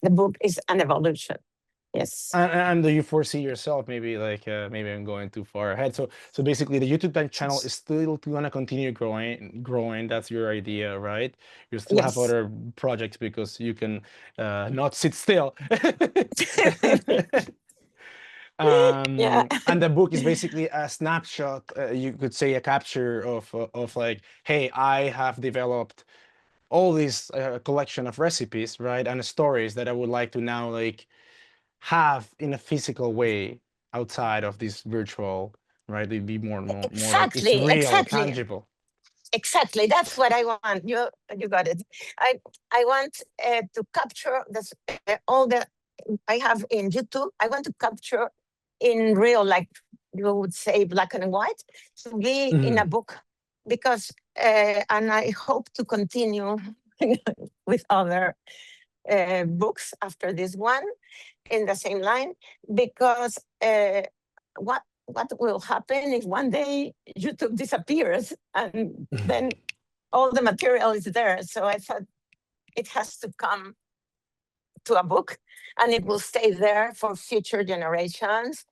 the book is an evolution. Yes. And do you foresee yourself maybe like maybe I'm going too far ahead? So basically, the YouTube channel is still gonna continue growing. That's your idea, right? You still have Yes. other projects because you can not sit still. Yeah. And the book is basically a snapshot. You could say a capture of like, hey, I have developed all these collection of recipes, right, and stories that I would like to now like have in a physical way outside of this virtual, right? It'd be more like it's Exactly. real, Exactly. tangible. Exactly. That's what I want. You got it. I want to capture this, all the I have in YouTube. I want to capture in real, like you would say, black and white, to be in a Mhm. book, because and I hope to continue with other books after this one in the same line, because what will happen if one day YouTube disappears and then all the material is there. So I thought it has to come to a book, and it will stay there for future generations,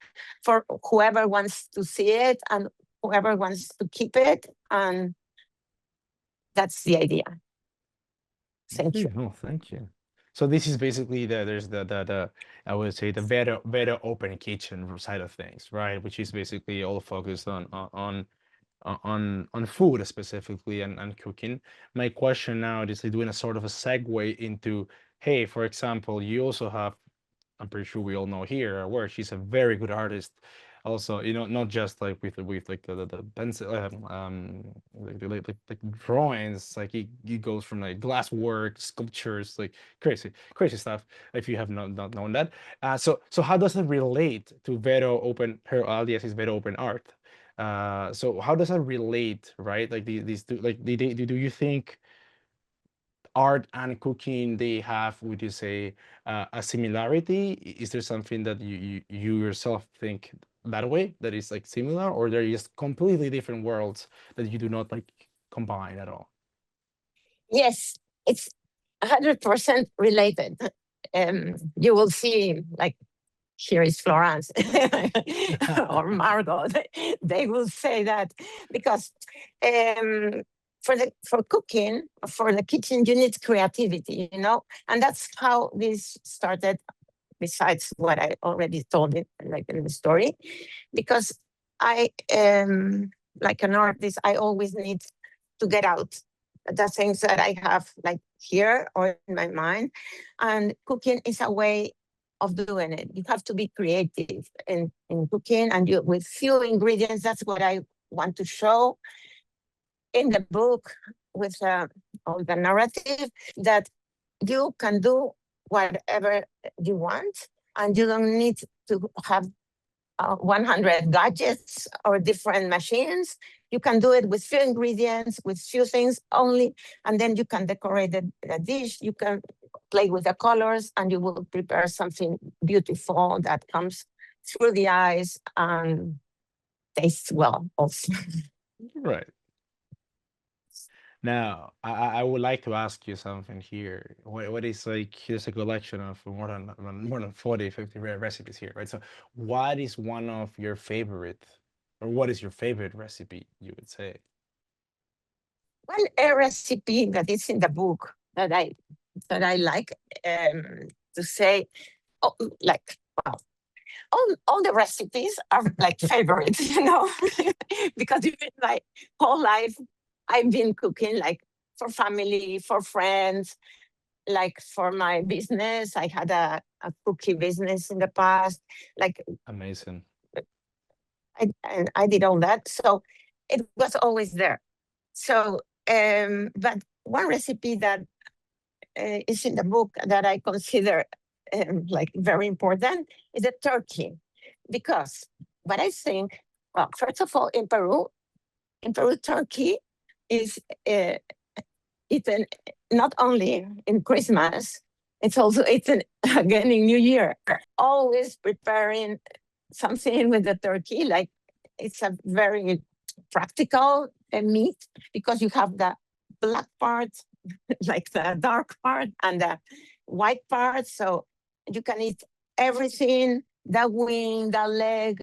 for whoever wants to see it and whoever wants to keep it. And that's the idea. Thank Okay, you. no, thank you. So this is basically there's the I would say the Vero Open Kitchen side of things, right? Which is basically all focused on food specifically and cooking. My question now is like doing a sort of a segue into, hey, for example, you also have, I'm pretty sure we all know here where she's a very good artist. Also, not just like with like the pencil, like drawings. Like he goes from like glass work, sculptures, like crazy stuff. If you have not known that, so how does it relate to Vero Open? Her alias is Vero Open Art. So how does that relate, right? Like these two, like do you think art and cooking they have, would you say, a similarity? Is there something that you yourself think that way, that is like similar, or they're just completely different worlds that you do not like combine at all? Yes, it's 100% related. You will see, like, here is Florence or Margot. They will say that because um, for cooking, for the kitchen, you need creativity, and that's how this started. Besides what I already told it, like in the story, because I like an artist, I always need to get out the things that I have like here or in my mind. And cooking is a way of doing it. You have to be creative in cooking, and you with few ingredients. That's what I want to show in the book with all the narrative, that you can do whatever you want, and you don't need to have 100 gadgets or different machines. You can do it with few ingredients, with few things only, and then you can decorate the dish. You can play with the colors, and you will prepare something beautiful that comes through the eyes and tastes well also. Right. Now, I would like to ask you something here. What is like, here's a collection of more than 40, 50 recipes here, right? So what is one of your favorite, or what is your favorite recipe, you would say? One recipe that is in the book that I like to say, oh, like, wow, all the recipes are like favorites, because even my whole life I've been cooking, like for family, for friends, like for my business. I had a cookie business in the past. Like Amazing. I did all that, so it was always there. So, but one recipe that is in the book that I consider like very important is a turkey, because what I think, well, first of all, in Peru, turkey is eaten not only in Christmas, it's also eaten again in New Year. Always preparing something with the turkey, like it's a very practical meat, because you have the black part, like the dark part, and the white part, so you can eat everything, the wing, the leg,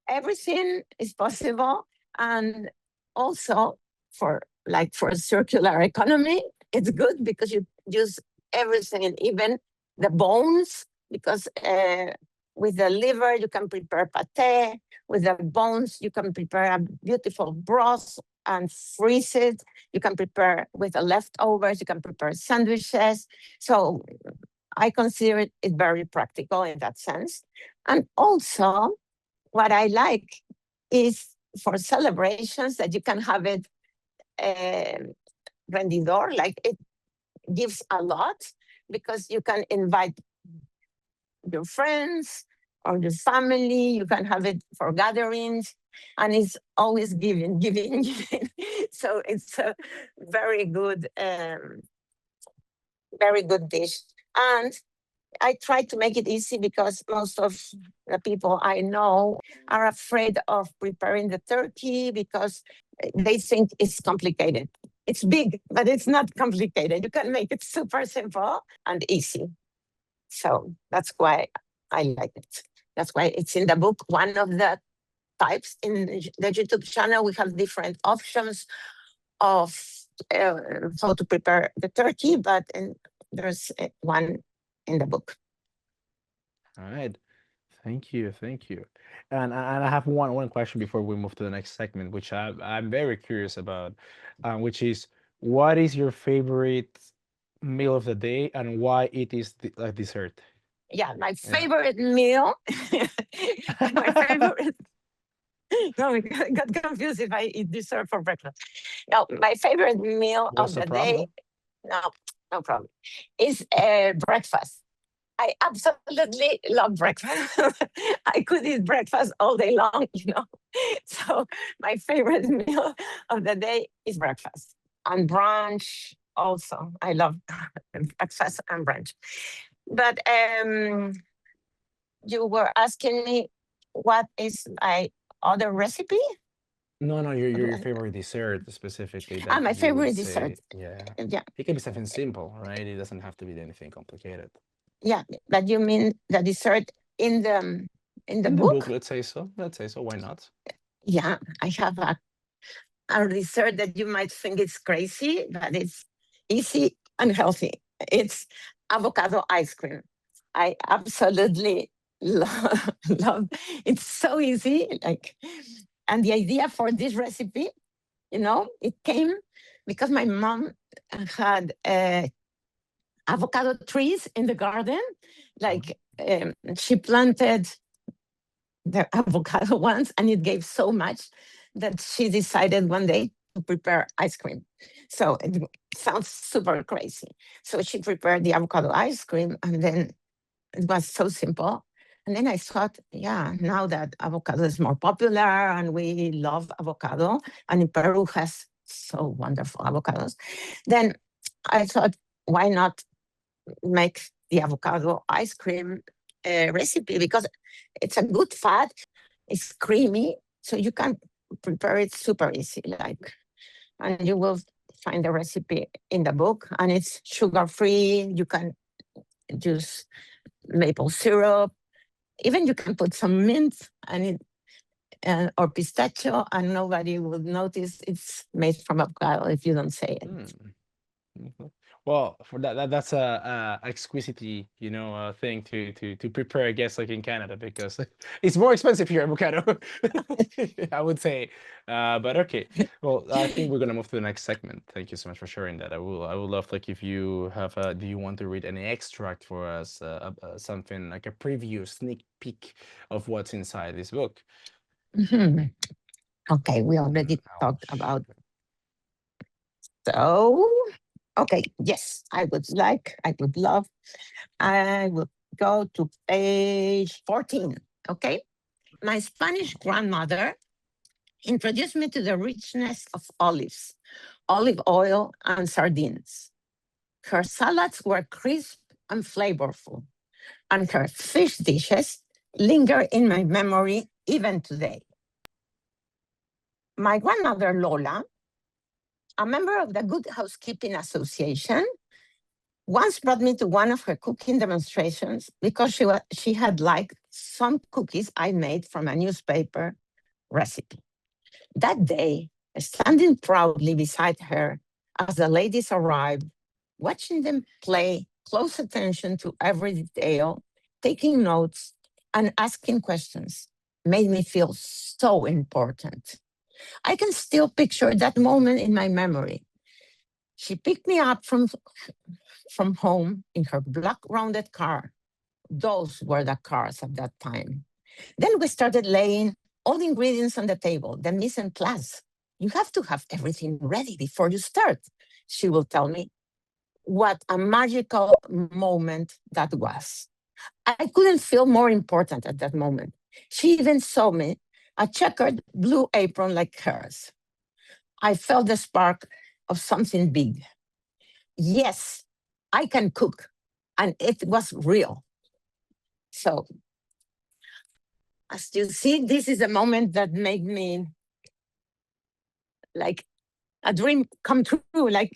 everything is possible. And also for circular economy, it's good because you use everything, even the bones, because with the liver you can prepare pate, with the bones you can prepare a beautiful broth and freeze it. You can prepare with the leftovers, you can prepare sandwiches. So I consider it very practical in that sense. And also what I like is for celebrations that you can have it rendidor, like it gives a lot, because you can invite your friends or your family, you can have it for gatherings, and it's always giving, giving, giving. So it's a very good dish. And I try to make it easy because most of the people I know are afraid of preparing the turkey because they think it's complicated. It's big, but it's not complicated. You can make it super simple and easy. So that's why I like it. That's why it's in the book. One of the types in the YouTube channel, we have different options of how to prepare the turkey, but there's one in the book. All right. Thank you, thank you. And I have one question before we move to the next segment, which I'm very curious about, which is what is your favorite meal of the day and why it is a dessert? Yeah, my Yeah. favorite meal. My favorite. No, I got confused if I eat dessert for breakfast. No, my favorite meal What's of the the day. problem? No, no problem. Is breakfast. I absolutely love breakfast. I could eat breakfast all day long. So my favorite meal of the day is breakfast and brunch. Also, I love breakfast and brunch. But you were asking me what is my other recipe? No, no, your favorite dessert specifically that My you would favorite dessert. say, yeah. Yeah, It can be something simple, right? It doesn't have to be anything complicated. yeah. But you mean the dessert in the In the book, book? let's say so. Let's say so. Why not? Yeah, I have a dessert that you might think it's crazy, but it's easy and healthy. It's avocado ice cream. I absolutely love. It's so easy. And the idea for this recipe, it came because my mom had avocado trees in the garden. Like she planted the avocado ones, and it gave so much that she decided one day to prepare ice cream. So it sounds super crazy. So she prepared the avocado ice cream, and then it was so simple. And then I thought, yeah, now that avocado is more popular and we love avocado, and in Peru has so wonderful avocados, then I thought, why not make the avocado ice cream recipe? Because it's a good fat, it's creamy, so you can prepare it super easy. And you will find the recipe in the book, and it's sugar free. You can use maple syrup. Even you can put some mint or pistachio, and nobody would notice it's made from avocado if you don't say it. Hmm. Mhm. Well, for that's a exquisite, thing to prepare, I guess, like in Canada, because it's more expensive here, avocado. I would say, but okay. Well, I think we're gonna move to the next segment. Thank you so much for sharing that. I would love, like, if you have do you want to read any extract for us, something like a preview, sneak peek of what's inside this book? Mhm. Okay, we already talked Ouch. about. So, okay, yes, I would love, I would go to page 14. Okay. My Spanish grandmother introduced me to the richness of olives, olive oil, and sardines. Her salads were crisp and flavorful, and her fish dishes linger in my memory even today. My grandmother Lola, a member of the Good Housekeeping Association, once brought me to one of her cooking demonstrations because she had liked some cookies I made from a newspaper recipe. That day, standing proudly beside her as the ladies arrived, watching them play close attention to every detail, taking notes, and asking questions made me feel so important. I can still picture that moment in my memory. She picked me up from home in her black rounded car. Those were the cars at that time. Then we started laying all the ingredients on the table, the mise en place. You have to have everything ready before you start. She will tell me what a magical moment that was. I couldn't feel more important at that moment. She even saw me a checkered blue apron like hers. I felt the spark of something big. Yes, I can cook. And it was real. So, as you see, this is a moment that made me like a dream come true. Like,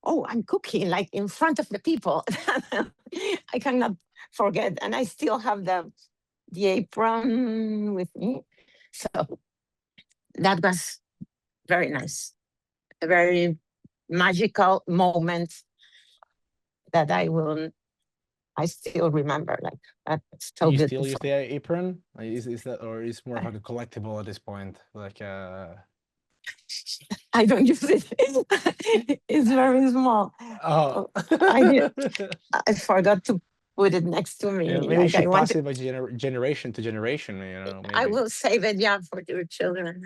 oh, I'm cooking like in front of the people. I cannot forget. And I still have the apron with me. So that was very nice. A very magical moment that I still remember. Like, that's so You still use beautiful. the apron? Is that, or is more of like a collectible at this point? Like I don't use it. It's very small. oh. Oh, I did. I forgot to put it next to Yeah, me. maybe you Like I should pass wanted. it by generation to generation, I maybe. will save it, yeah, for your children.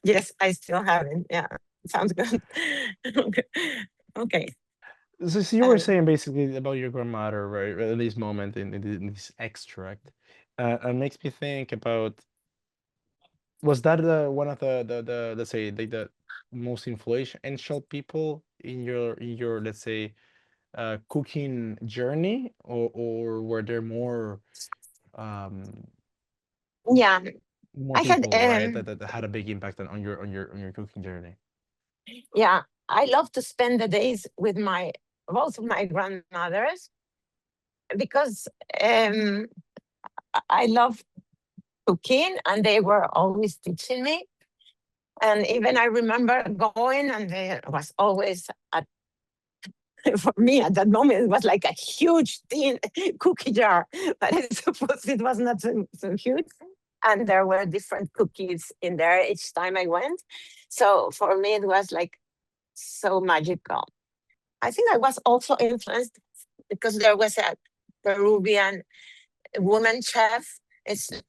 Yes, I still have it. Yeah, sounds good. Okay. Okay. So you were Um, saying basically about your grandmother, right? At this moment in this extract, it makes me think about, was that one of the let's say the most influential people in your let's say cooking journey, or were there um yeah, more I had. people, right, that had a big impact on your cooking journey? Yeah, I love to spend the days with my both of my grandmothers because I love cooking, and they were always teaching me. And even I remember going, and there was always for me at that moment, it was like a huge tin cookie jar, but I suppose it was not so huge. And there were different cookies in there each time I went. So for me, it was like so magical. I think I was also influenced because there was a Peruvian woman chef.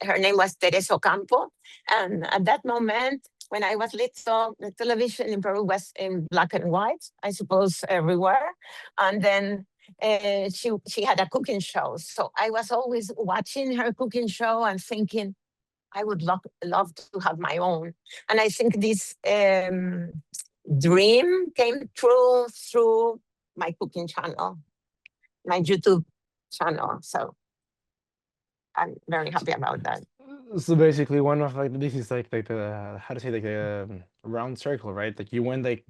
Her name was Teresa Ocampo. And at that moment, when I was little, the television in Peru was in black and white, I suppose everywhere. And then she had a cooking show. So I was always watching her cooking show and thinking, I would love to have my own. And I think this dream came true through my cooking channel, my YouTube channel. So I'm very happy about that. So basically, one of like this is like the how to say, like a round circle, right? Like you went like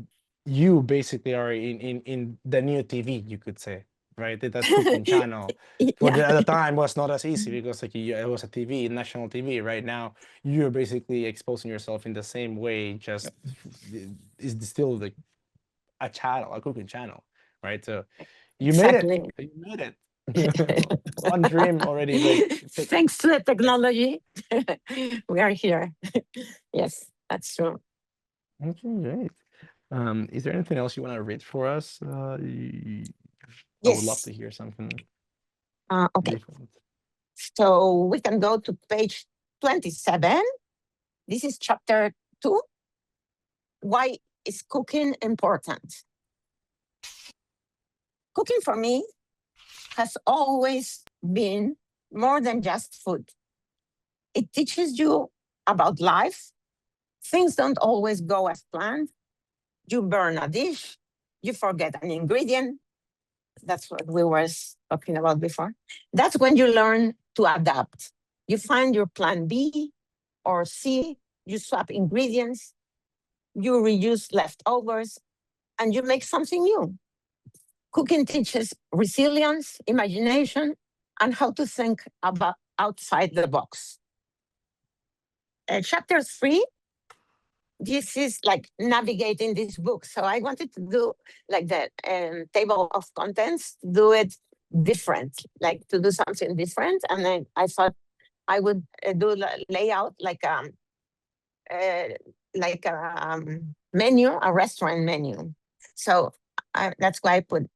you basically are in the new TV, you could say, right? That cooking channel for Yeah, the at the time was not as easy because like it was a TV, national TV. Right now, you're basically exposing yourself in the same way, just is still like a channel, a cooking channel, right? So you made it. exactly. You made it. One dream already like Thanks to the technology, we are here. Yes, that's true. okay, great. Is there anything else you want to read for us? I would love Yes. to hear something Okay. different. So we can go to page 27. This is chapter 2. Why is cooking important? Cooking for me has always been more than just food. It teaches you about life. Things don't always go as planned. You burn a dish, you forget an ingredient. That's what we were talking about before. That's when you learn to adapt. You find your plan B or C, you swap ingredients, you reuse leftovers. and you make something new. Cooking teaches resilience, imagination, and how to think about outside the box. Chapter 3, this is like navigating this book. So I wanted to do like the table of contents, do it different, like to do something different. And then I thought I would do layout uh, like a menu, a restaurant menu. So that's why I put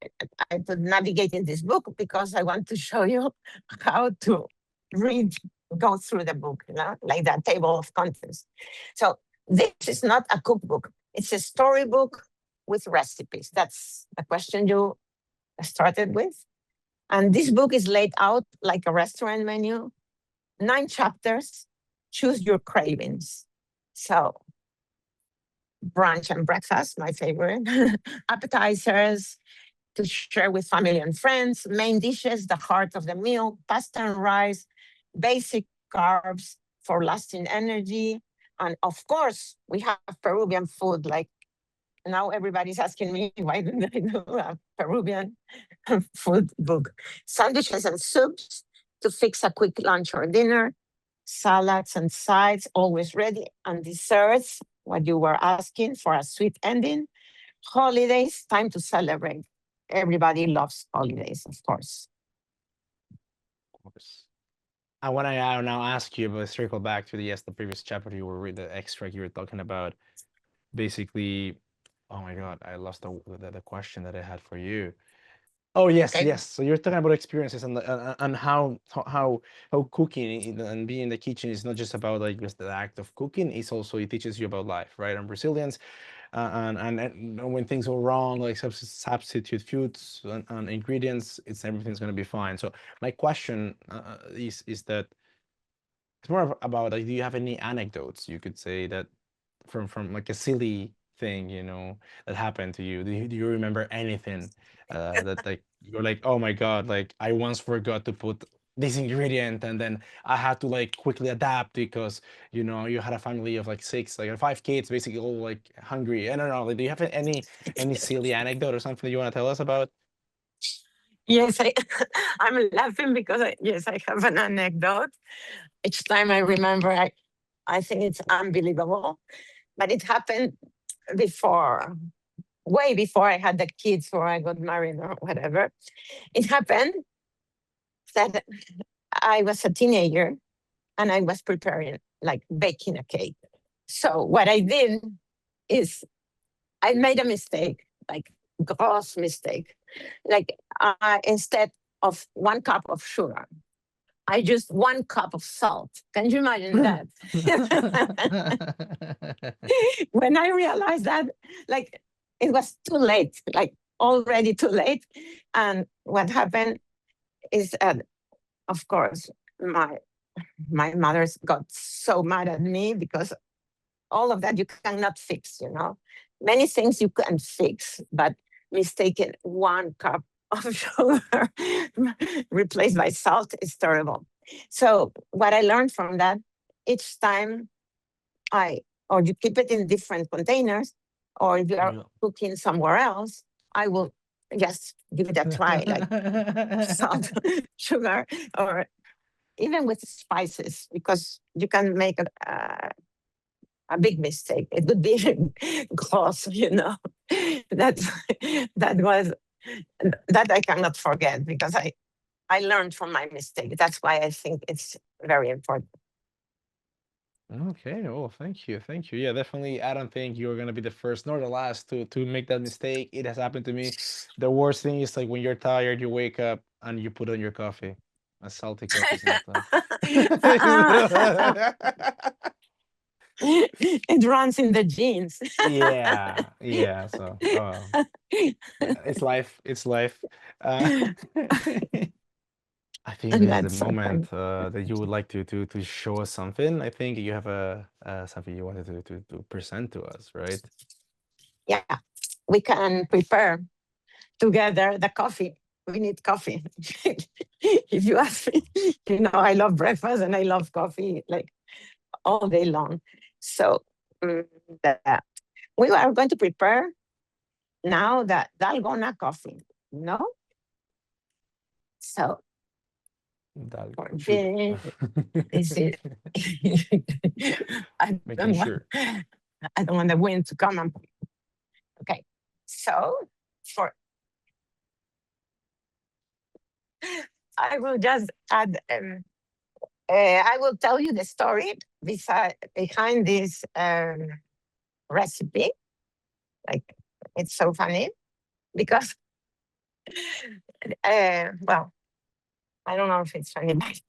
navigate in this book, because I want to show you how to read, go through the book, like that table of contents. So this is not a cookbook; it's a storybook with recipes. That's the question you started with, and this book is laid out like a restaurant menu, 9 chapters. Choose your cravings. So brunch and breakfast, my favorite. Appetizers to share with family and friends. Main dishes, the heart of the meal, pasta and rice, basic carbs for lasting energy. And of course, we have Peruvian food. Like now everybody's asking me, why didn't I do a Peruvian food book? Sandwiches and soups to fix a quick lunch or dinner. Salads and sides always ready, and desserts, what you were asking for, a sweet ending. Holidays, time to celebrate. Everybody loves holidays, of course. Of course. I want to now ask you, but circle back to the previous chapter you were with the extract you were talking about. Basically, oh my God, I lost the question that I had for you. Oh yes, Okay. yes. So you're talking about experiences and how cooking and being in the kitchen is not just about like just the act of cooking. It's also it teaches you about life, right? And resilience, and when things go wrong, like substitute foods and ingredients, it's everything's gonna be fine. So my question is that it's more about like, do you have any anecdotes you could say that from like a silly thing, that happened to you? Do you remember anything that like you're like, oh my God, like I once forgot to put this ingredient and then I had to like quickly adapt because you had a family of like 6, like 5 kids, basically all like hungry. I don't know. Like, do you have any silly anecdote or something that you want to tell us about? Yes, I'm laughing because yes, I have an anecdote. Each time I remember, I think it's unbelievable, but it happened before, way before I had the kids or I got married or whatever. It happened that I was a teenager and I was preparing, like baking a cake. So what I did is I made a mistake, like gross mistake. Like instead of 1 cup of sugar, I used 1 cup of salt. Can you imagine that? When I realized that, like it was too late, like already too late. And what happened is, of course, my mother's got so mad at me because all of that you cannot fix. Many things you can fix, but mistaking 1 cup of sugar replaced by salt is terrible. So what I learned from that, each time or you keep it in different containers, or if you are Yeah. cooking somewhere else, I will just give it a try, like salt, sugar, or even with spices, because you can make a big mistake. It would be gross. That's that was that I cannot forget because I learned from my mistake. That's why I think it's very important. Okay, well, thank you, thank you. Yeah, definitely. I don't think you're gonna be the first nor the last to make that mistake. It has happened to me. The worst thing is like when you're tired, you wake up and you put on your coffee, a salty coffee sometimes. It runs in the genes. Yeah, yeah. So, it's life. It's life. Uh, I think And this is the that's so funny. moment that you would like to show us something. I think you have a something you wanted to present to us, right? Yeah, we can prepare together the coffee. We need coffee. If you ask me, I love breakfast and I love coffee like all day long. So mm, the- we are going to prepare now the dalgona coffee, no? So Dal for sugar. this is I Making don't want sure. I don't want the wind to come and okay. So for I will just add I will tell you the story behind this recipe. Like it's so funny because well, I don't know if it's funny, but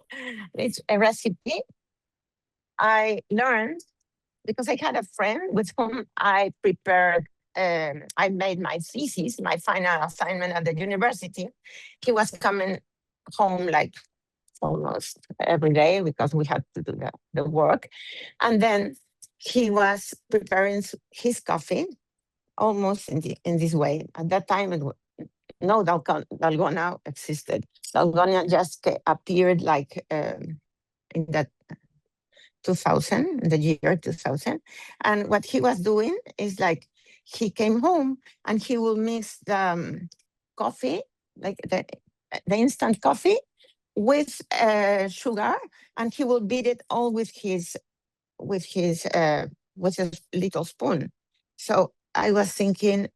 it's a recipe I learned because I had a friend with whom I prepared. I made my thesis, my final assignment at the university. He was coming home like almost every day because we had to do the work. And then he was preparing his coffee almost in this way. At that time, no dalgona existed. Dalgona just appeared like in that 2000, the year 2000. And what he was doing is like he came home and he will mix the coffee, like the instant coffee, with sugar, and he will beat it all with his with a little spoon. So I was thinking,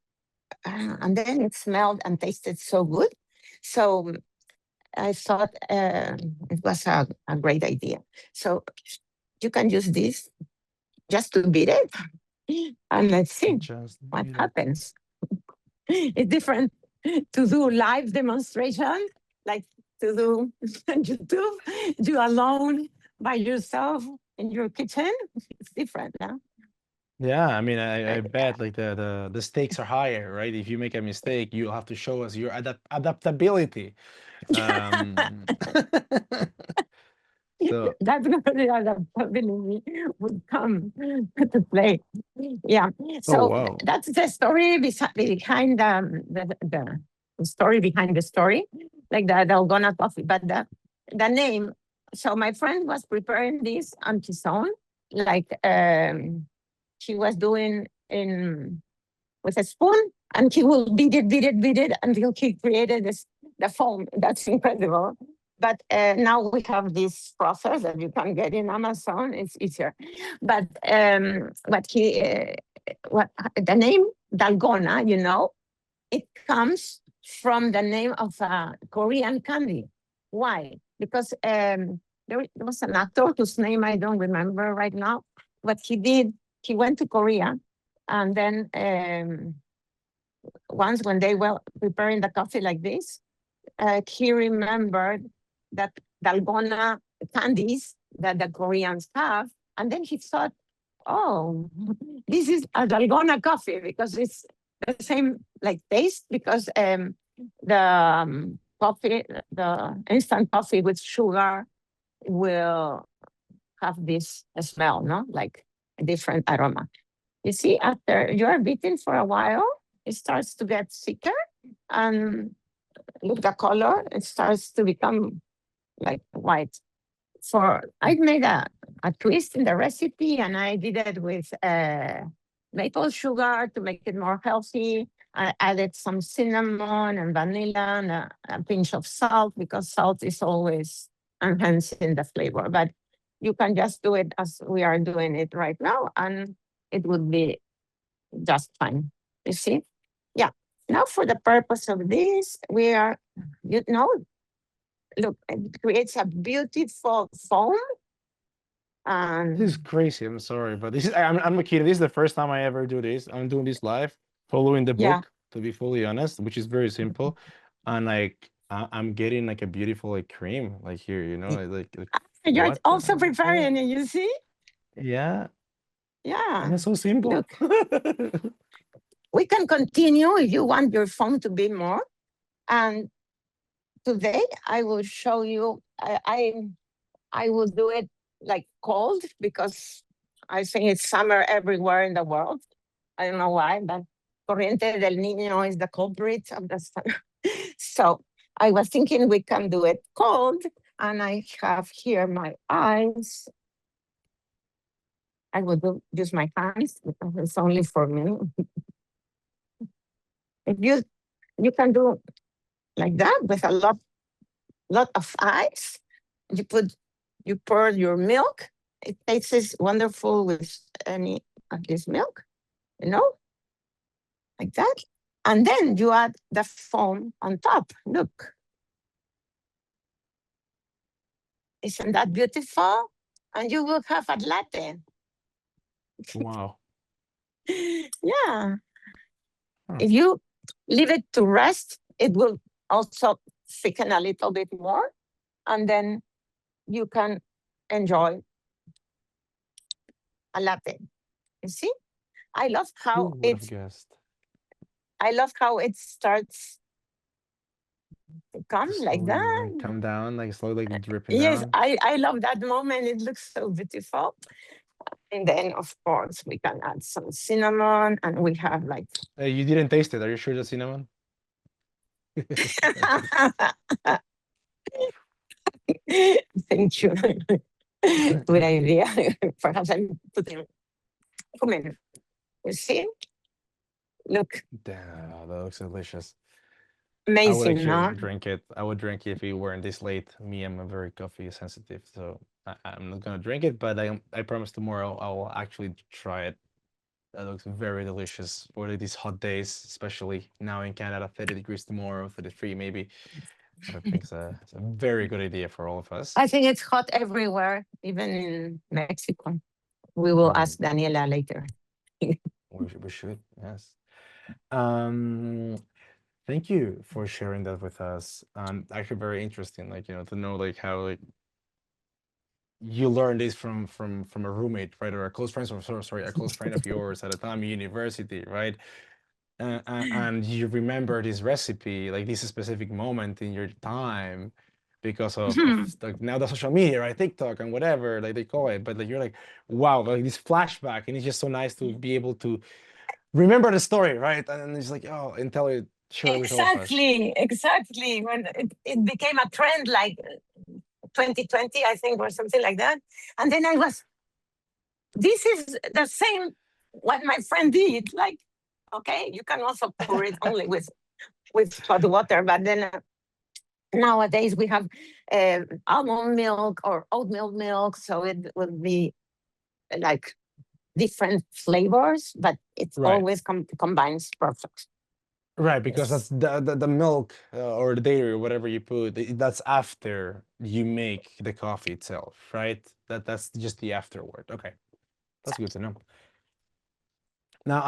and then it smelled and tasted so good. So I thought it was a great idea. So you can use this just to beat it, and let's see Just what beat it. happens. It's different to do live demonstration, like to do on YouTube, do alone by yourself in your kitchen. It's different, huh? Yeah, I mean, I Uh, bet like the stakes are higher, right? If you make a mistake, you'll have to show us your adaptability. Um, so, That's where the adaptability would come to play. Yeah. oh So wow. that's the story behind the story behind the story, like the Dalgona coffee. But the name. So my friend was preparing this on his own, like he was doing in with a spoon, and he will beat it until he created the foam. That's incredible. But now we have this process that you can get in Amazon. It's easier. But what the name Dalgona, it comes from the name of a Korean candy. Why? Because there was an actor whose name I don't remember right now. What he did, he went to Korea, and then once when they were preparing the coffee like this, he remembered that dalgona candies that the Koreans have, and then he thought, "Oh, this is a dalgona coffee because it's the same like taste because the coffee, the instant coffee with sugar will have this smell, no, like a different aroma." You see, after you're beating for a while, it starts to get thicker, and look the color, it starts to become like white. For I made a twist in the recipe, and I did it with maple sugar to make it more healthy. I added some cinnamon and vanilla and a pinch of salt because salt is always enhancing the flavor. But you can just do it as we are doing it right now, and it would be just fine. You see? Yeah. Now, for the purpose of this, we are, look, it creates a beautiful foam. This is And crazy. I'm sorry, but this is I'm a kid. This is the first time I ever do this. I'm doing this live, following the yeah, book, to be fully honest, which is very simple. And like I'm getting like a beautiful like cream like here, y- like you're what the also heck? preparing it, you see? Yeah, and Yeah. it's so simple. Look, we can continue if you want your foam to be more. And today I will show you, I will do it like cold because I think it's summer everywhere in the world. I don't know why, but Corriente del Niño is the culprit of the summer. So I was thinking we can do it cold, and I have here my eyes. I will use my hands because it's only for me. If you can do like that with a lot of ice. You put you pour your milk. It tastes wonderful with any of this milk, you know, like that. And then you add the foam on top. Look, isn't that beautiful? And you will have a latte. Wow. Yeah. Huh. If you leave it to rest, it will also thicken a little bit more. And then you can enjoy a latte. You see? I love Who how would have it's guessed? I love how it starts to come To like slowly that. like come down, like slowly like dripping Yes, down. I love that moment. It looks so beautiful. And then of course we can add some cinnamon and we have like You didn't taste it. Are you sure the cinnamon? thank you. Good idea. Perhaps I'm putting cumin. You see? Look, Damn, that looks delicious. I would amazing, actually no? drink it. I would drink it if it weren't this late. Me, I'm a very coffee sensitive, so I'm not gonna drink it. But I promise tomorrow I will actually try it. That looks very delicious for these hot days, especially now in Canada, 30 degrees tomorrow, 33 maybe. I think it's a very good idea for all of us. I think it's hot everywhere, even in Mexico. We will Mm, ask Daniela later. we should, yes. Um, Thank you for sharing that with us. Actually, very interesting. Like to know like how like you learned this from a roommate, right, or a close friend, or sorry, a close friend of yours at a time in university, right? And you remember this recipe, like this specific moment in your time, because of like now the social media, right, TikTok and whatever like they call it. But like you're like, wow, like this flashback, and it's just so nice to be able to remember the story, right? And it's like, oh, and tell it, share it with all of us. Exactly. When it became a trend like 2020, I think, or something like that. And then this is the same what my friend did. Like, okay, you can also pour it only with hot water, but then nowadays we have almond milk or oatmeal milk, so it will be like different flavors, but it's Right. always combines perfect. Right, because that's Yes. the milk or the dairy or whatever you put. That's after you make the coffee itself, right? That's just the afterward. Okay, that's good to know. Now,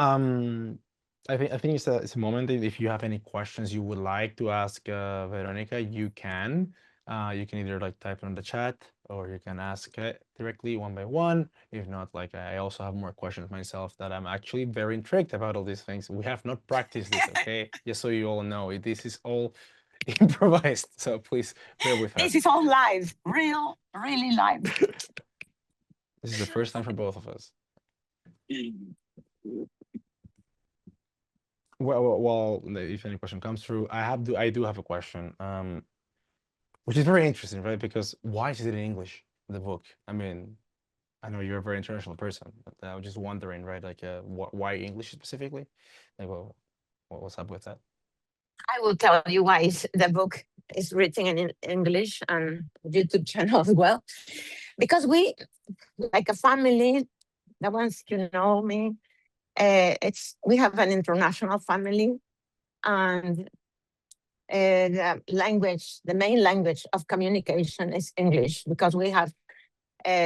I think it's a moment that if you have any questions you would like to ask Veronica, you can. You can either like type it on the chat or you can ask it directly one by one. If not, like I also have more questions myself that I'm actually very intrigued about all these things. We have not practiced this, okay? Just so you all know, this is all improvised. So please bear with This us. is all live, really live. This is the first time for both of us. Well, if any question comes through, I do have a question, which is very interesting, right? Because why is it in English, the book? I mean, I know you're a very international person, but I was just wondering, right? Like, why English specifically? Like, well, what's up with that? I will tell you why the book is written in English and YouTube channel as well. Because we, like a family, the ones you know me, we have an international family, and the main language of communication is English because we have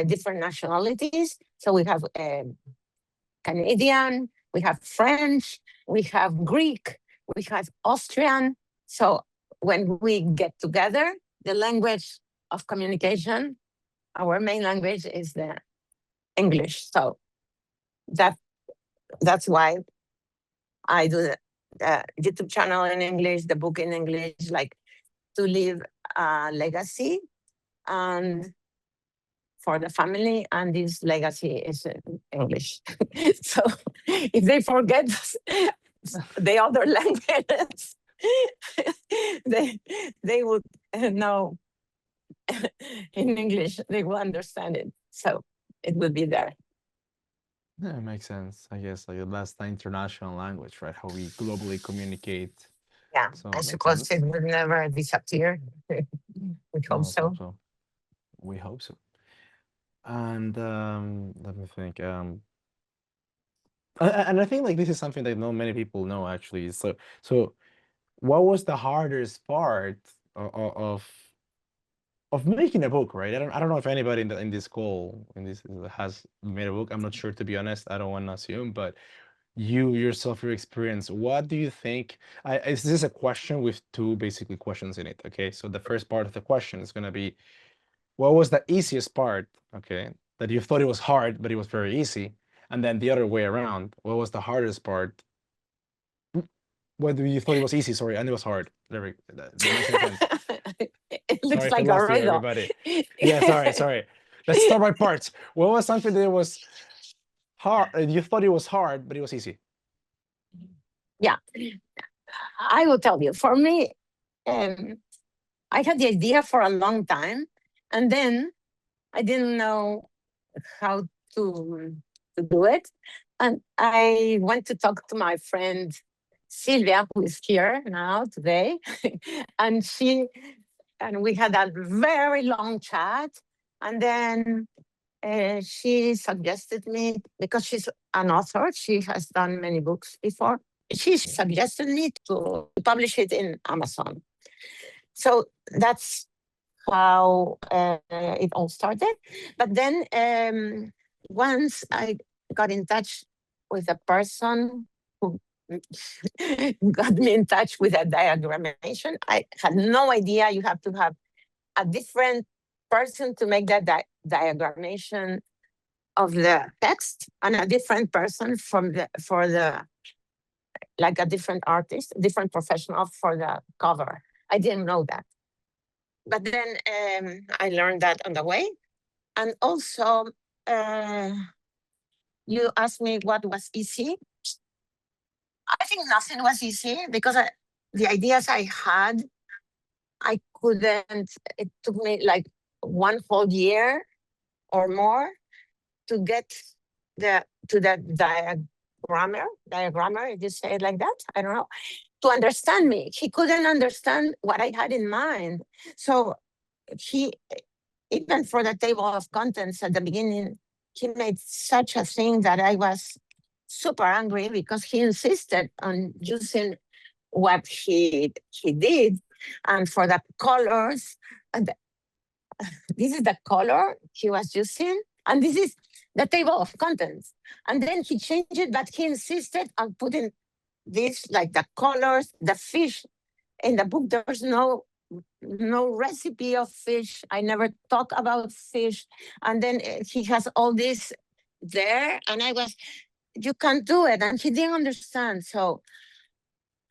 different nationalities. So we have Canadian, we have French, we have Greek, we have Austrian. So when we get together, the language of communication, our main language is the English. So that that's why I do the YouTube channel in English, the book in English, like to leave a legacy and for the family, and this legacy is in English. So if they forget the other languages, they they would know in English. They will understand it. So it will be there. Yeah, it makes sense. I guess like that's the international language, right? How we globally communicate. Yeah, So I it makes suppose it sense. will never disappear. We hope Well, let's hope so. so. We hope so. And let me think. And I think like this is something that not many people know actually. So what was the hardest part of making a book, right? I don't know if anybody in this call in this has made a book. I'm not sure, to be honest. I don't want to assume, but you yourself, your experience, what do you think? This is a question with two basically questions in it. Okay, so the first part of the question is going to be, what was the easiest part? Okay, that you thought it was hard, but it was very easy. And then the other way around, what was the hardest part? Whether you thought it was easy, sorry, and it was hard. That makes any sense. It Sorry looks if I like a lost you, riddle. everybody. Yeah, sorry. Let's start by parts. What was something that was hard? You thought it was hard, but it was easy. Yeah, I will tell you. For me, um, I had the idea for a long time, and then I didn't know how to to do it. And I went to talk to my friend Silvia, who is here now today, and we had a very long chat. And then she suggested me, because she's an author, she has done many books before. She suggested me to publish it in Amazon. So that's how it all started. But then once I got in touch with a person who got me in touch with a diagrammation, I had no idea you have to have a different person to make that diagrammation of the text, and a different person for the like a different artist, different professional for the cover. I didn't know that, but then I learned that on the way. And also, uh, you asked me what was easy. I think nothing was easy because the ideas I had, I couldn't. It took me like one whole year or more to get to that diagrammer. If you say it like that, I don't know. To understand me, he couldn't understand what I had in mind. So he, even for the table of contents at the beginning, he made such a thing that I was super angry because he insisted on using what he did. And for the colors, and this is the color he was using, and this is the table of contents. And then he changed it, but he insisted on putting this, like the colors, the fish. In the book, there's no recipe of fish. I never talk about fish. And then he has all this there, and I was, you can't do it. And he didn't understand. So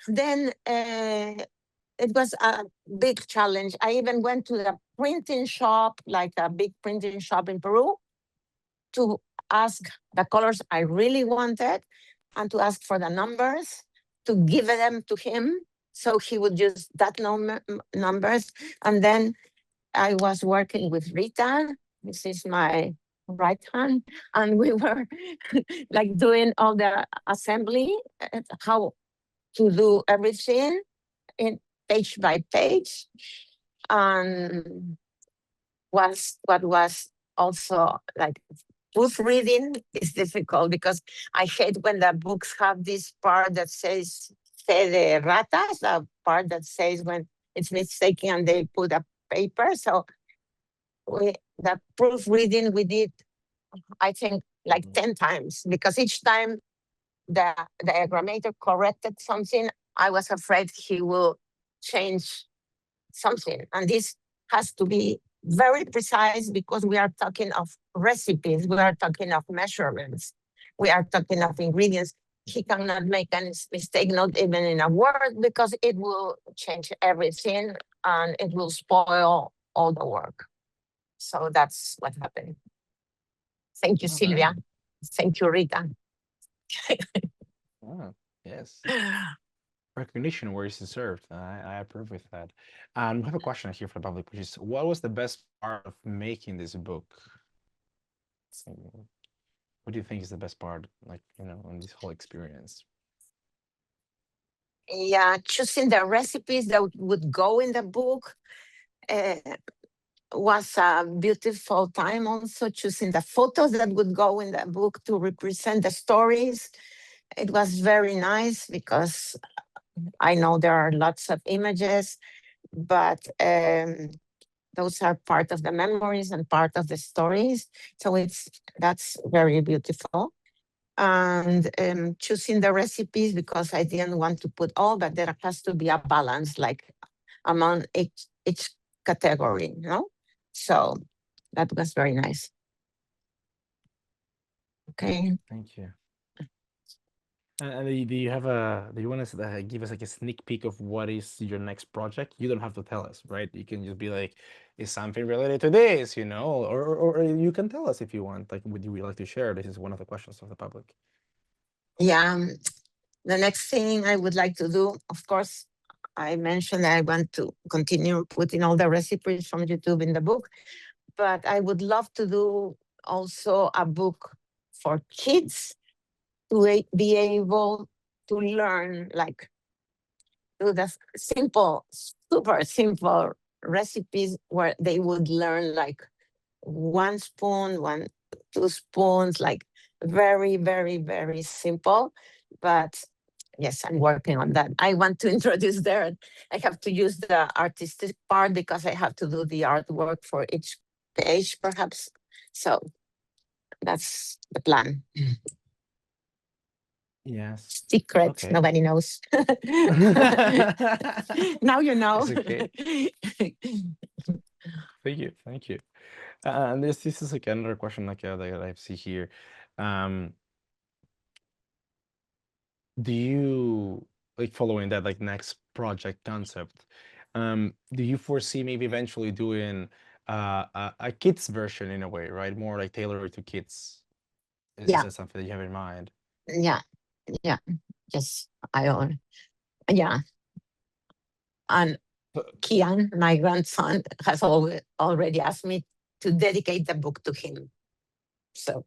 then it was a big challenge. I even went to the printing shop, like a big printing shop in Peru, to ask the colors I really wanted and to ask for the numbers, to give them to him so he would use that numbers. And then I was working with Rita. This is my right hand. And we were like doing all the assembly, how to do everything in page by page. And what was also like proofreading is difficult because I hate when the books have this part that says "fe de ratas," the part that says when it's mistaken and they put a paper. So the proofreading we did, I think, like Mhm. 10 times, because each time the diagrammator corrected something, I was afraid he will change something. And this has to be very precise because we are talking of recipes, we are talking of measurements, we are talking of ingredients. He cannot make any mistake, not even in a word, because it will change everything and it will spoil all the work. So that's what happened. Thank you, All right. Silvia. Thank you, Rita. Oh, yes. Recognition where it's deserved. I approve with that. And we have a question here for the public, which is, what was the best part of making this book? Mm. What do you think is the best part, like, on this whole experience? Yeah, choosing the recipes that would go in the book uh, was a beautiful time. Also, choosing the photos that would go in the book to represent the stories. It was very nice because I know there are lots of images, but those are part of the memories and part of the stories. So that's very beautiful. And choosing the recipes because I didn't want to put all, but there has to be a balance, like among each category, So that was very nice. Okay. Thank you. And do you have a do you want to give us like a sneak peek of what is your next project? You don't have to tell us, right? You can just be like, is something related to this, or you can tell us if you want. Like, would you really like to share? This is one of the questions of the public. Yeah. The next thing I would like to do, of course, I mentioned that I want to continue putting all the recipes from YouTube in the book, but I would love to do also a book for kids to be able to learn, like, do the simple, super simple recipes where they would learn like one spoon, two spoons, like very, very, very simple. But yes, I'm working on that. I want to introduce there. I have to use the artistic part because I have to do the artwork for each page, perhaps. So that's the plan. Yes. Secret, Okay. nobody knows. Now you know. It's okay. Thank you. Thank you. And this is like another question like that I see here. Um, do you like following that like next project concept? Do you foresee maybe eventually doing a kids version in a way, right? More like tailored to kids. Is Yeah, that something that you have in mind? yeah, yeah. Yes, yeah. And Uh, Kian, my grandson, has already asked me to dedicate the book to him. So,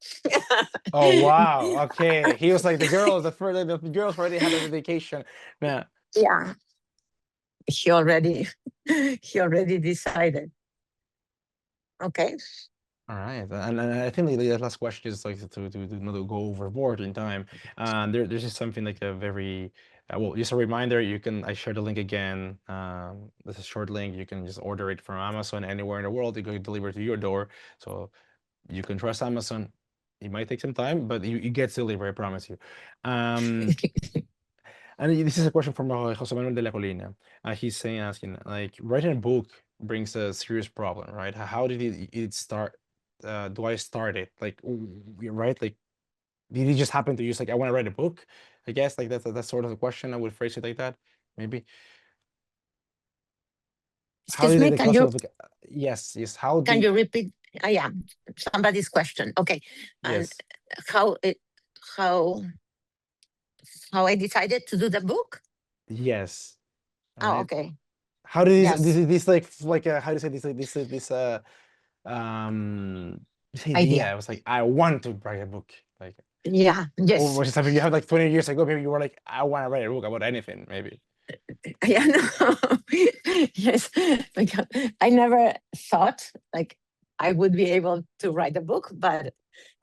Oh wow. Okay. He was like the girls already had a dedication. Yeah. yeah, he already he already decided. Okay. All right, and I think the last question is like to not go overboard in time. There's just something like a very well, just a reminder. I share the link again. This is a short link. You can just order it from Amazon anywhere in the world. It go deliver to your door, so you can trust Amazon. It might take some time, but you get delivery. I promise you. Um, and this is a question from Jose Manuel de la Colina. He's saying, asking, like, writing a book brings a serious problem, right? How did it start? Do I start it? Like, right? Like, did it just happen to you? Just like, I want to write a book? I guess, like, that's sort of the question. I would phrase it like that, maybe. How Excuse did me, the concept of, like, yes, yes, how can the, you repeat? Yeah, somebody's question. Okay. And yes, how it how how I decided to do the book? yes, Oh, right? okay. How did Yes. this like, how do you say this, like, um, this idea? Idea. I was like, I want to write a book. Like, Yeah. or Yes. was it something you had like 20 years ago? Maybe you were like, I want to write a book about anything, maybe. Yeah, no. Yes, because I never thought like I would be able to write a book, but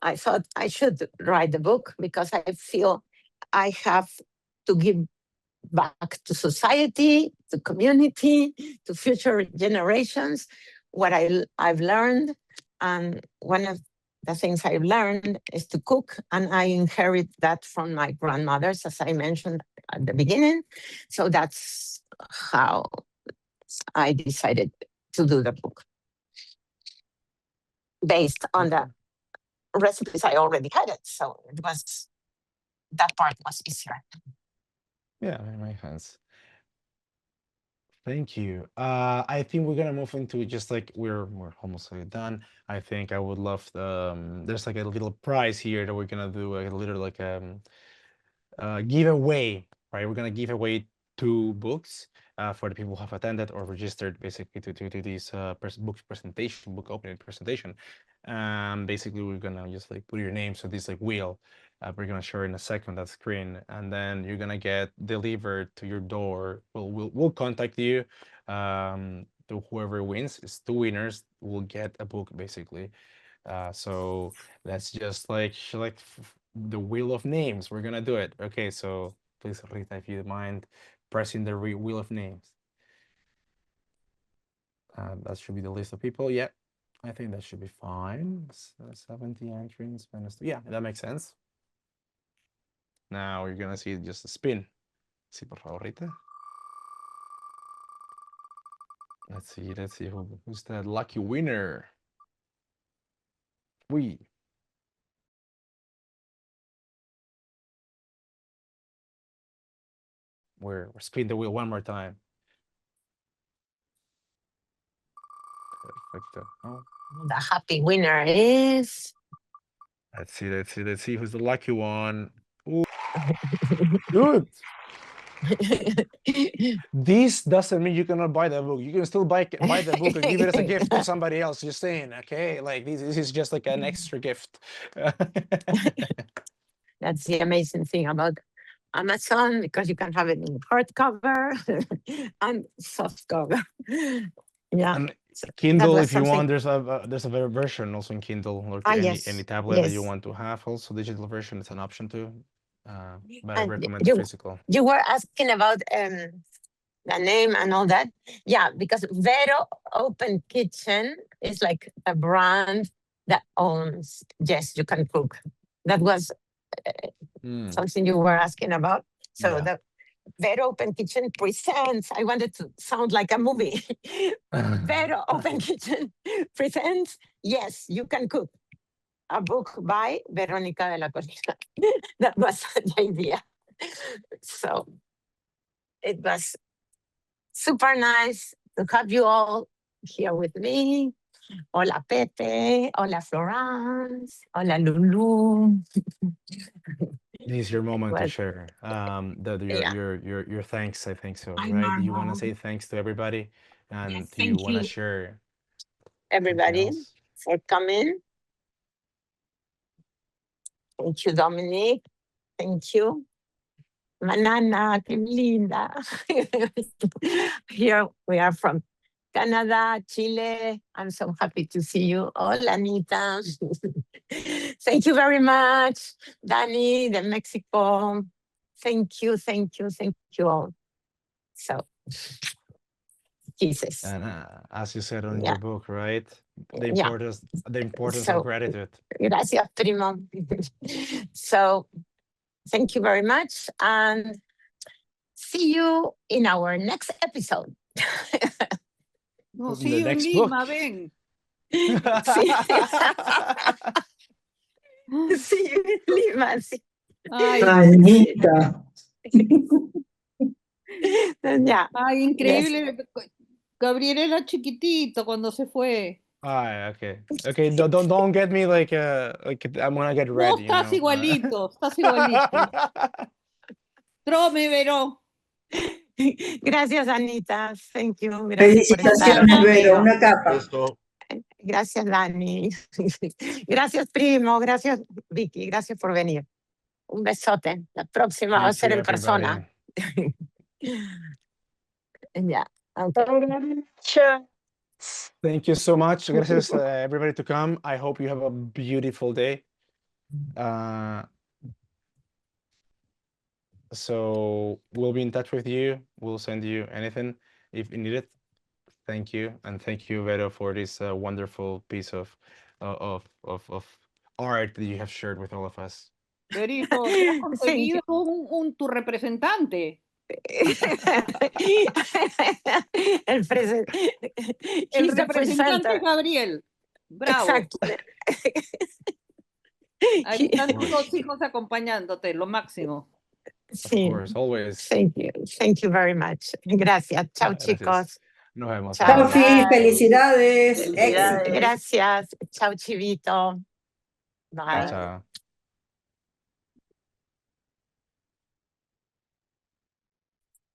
I thought I should write the book because I feel I have to give back to society, to community, to future generations what I've learned. And one of the things I've learned is to cook, and I inherit that from my grandmothers, as I mentioned at the beginning. So that's how I decided to do the book based on the Okay. recipes I already had it. So it was that part was easier. Yeah, that makes sense. Thank you. I think we're gonna move into just like we're almost done. I think I would love there's like a little prize here that we're gonna do a little like giveaway, right? We're gonna give away two books. for the people who have attended or registered basically to this book presentation, book opening presentation. Basically, we're gonna just like put your name, so this like wheel. We're gonna show in a second that screen, and then you're gonna get delivered to your door. We'll contact you. To whoever wins, it's two winners will get a book basically. So let's just like select the wheel of names. We're gonna do it. Okay, so please, Rita, if you don't mind pressing the wheel of names. That should be the list of people. Yeah, I think that should be fine. 70 entrants. Yeah, that makes sense. Now you're gonna see just a spin. Sí, por favor, Rita. Let's see who's that lucky winner. We. We're spin the wheel one more time. Perfecto. Oh. The happy winner is. Let's see who's the lucky one. Ooh. Good. This doesn't mean you cannot buy the book. You can still buy the book and give it as a gift to somebody else. Just saying, okay? Like this is just like an extra gift. That's the amazing thing about Amazon, because you can have it in hardcover and softcover. Yeah. And So that Kindle, was if you something. want, there's a better version also in Kindle, or Yes. any tablet that you Yes. want to have. Also, digital version is an option too. But I And recommend the physical. you were asking about the name and all that. Yeah, because Vero Open Kitchen is like a brand that owns Yes, You Can Cook. That was something you were asking about. So Yeah. the Vero Open Kitchen presents, I wanted to sound like a movie. Vero Open Kitchen presents Yes, You Can Cook, a book by Verónica de la Colina. That was the idea. So it was super nice to have you all here with me. Hola Pepe, hola Florence, hola Lulu. This is your moment to Well, share your thanks. I think so, hi right? Do you want to Margot. say thanks to everybody, and Yes, do you thank want to you share everybody else? for coming. Thank you, Dominic. Thank you. Manana, qué linda. Here we are from Canada, Chile. I'm so happy to see you. Hola, Anita. Thank you very much, Danny, de Mexico. Thank you all. So, kisses. And as you said on Yeah. your book, right? The Yeah. importance So, of gratitude. Gracias, primo. So, thank you very much, and see you in our next episode. No, In see the you in next Lima, book. ven. See, see you in Lima. Ay, Anita. Yeah. ay, increíble. Gabriel era chiquitito cuando se fue. Okay. Don't get me like I'm gonna get red. No, estás igualito, estás igualito. Trome, Vero. Gracias, Anita. Thank you. Gracias por estar Felicitaciones, Vero, conmigo. una capa. Gracias, Dani. Gracias, primo. Gracias, Vicky. Gracias por venir. Un besote. La próxima va a ser en persona. Yeah. Okay. Sure. Thank you so much. Gracias everybody to come. I hope you have a beautiful day. So we'll be in touch with you. We'll send you anything if you need it. Thank you, and thank you, Vero, for this wonderful piece of art that you have shared with all of us. Verito, te has conseguido tu representante. El representante Gabriel. Bravo. Exacto. Ahí están tus dos hijos acompañándote, lo máximo. Sí. Of course, always. Thank you. Thank you very much. Gracias. Chao, chicos. Nos vemos. Chao, Fi, felicidades. Gracias. Chao, Chivito. Bye. Chao.